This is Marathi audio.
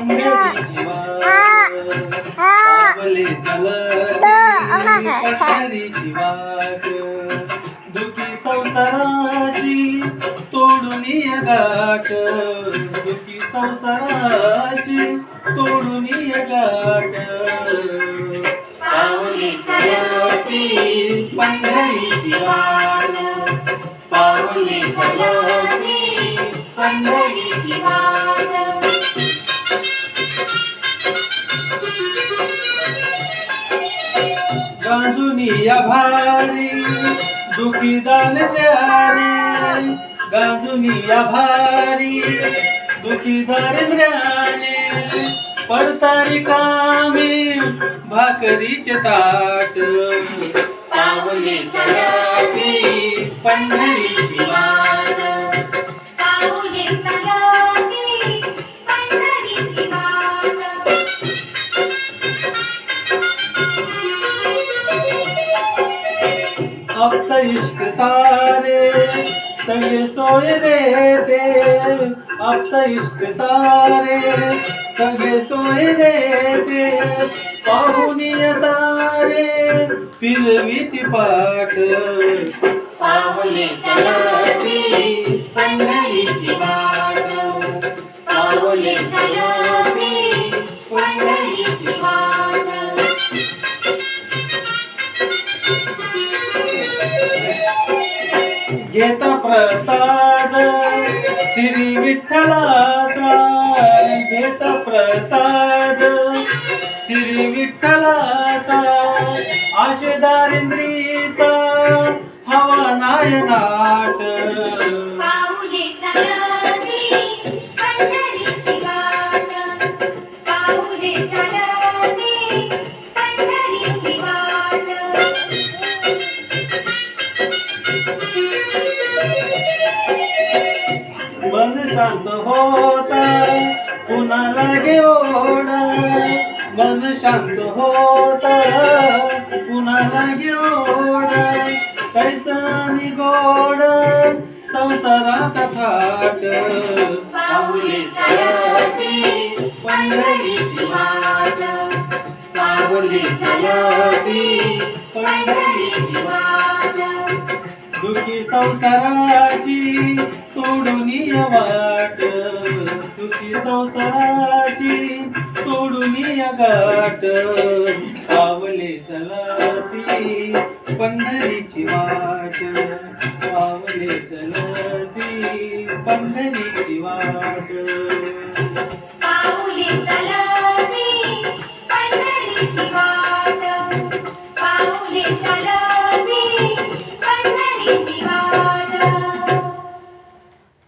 पंढरीची वाट पावले चलती पंढरीची वाट दुखी संसाराची तोडून ये गाठ दुखी संसाराची तोडून ये गाठ पावले चलती पंढरीची वाट पावले चलती पंढरीची वाट गांजुनी या भारी दुखी दान द्याने गांजुनी या भारी दुखी दान द्याने पडतारी कामे भाकरीचे ताट पावले चलती पंढरीची वाट पाऊले चलती पंढरीची वाट आप्त इष्ट सारे संगे सोय देते आप्त इष्ट सारे संगे सोय देते पाहुनिय सारे फिरवीती पाठ पावले चलती पंढरीची वाट पाऊले चलती पंढरीची वाट घेता प्रसाद श्री विठ्ठलाचा घेता प्रसाद श्री विठ्ठलाचा आशे दारिंद्रीचा हवा नायनाट पाऊले चलती पंढरीची वाट पाऊले चलती पंढरीची वाट मन शांत होता पुन्हा लागे ओढ मन शांत होता पुन्हा लागे ओढ कैसानी गोड संसाराचा थाट पाऊले चलती पंढरीची वाट पाऊले चलती पंढरीची वाट दुखी संसाराची तोडून ये वाट दुखी संसाराची तोडून ये गाठ पावले चलती पंढरीची वाट पावले चलती पंढरीची वाट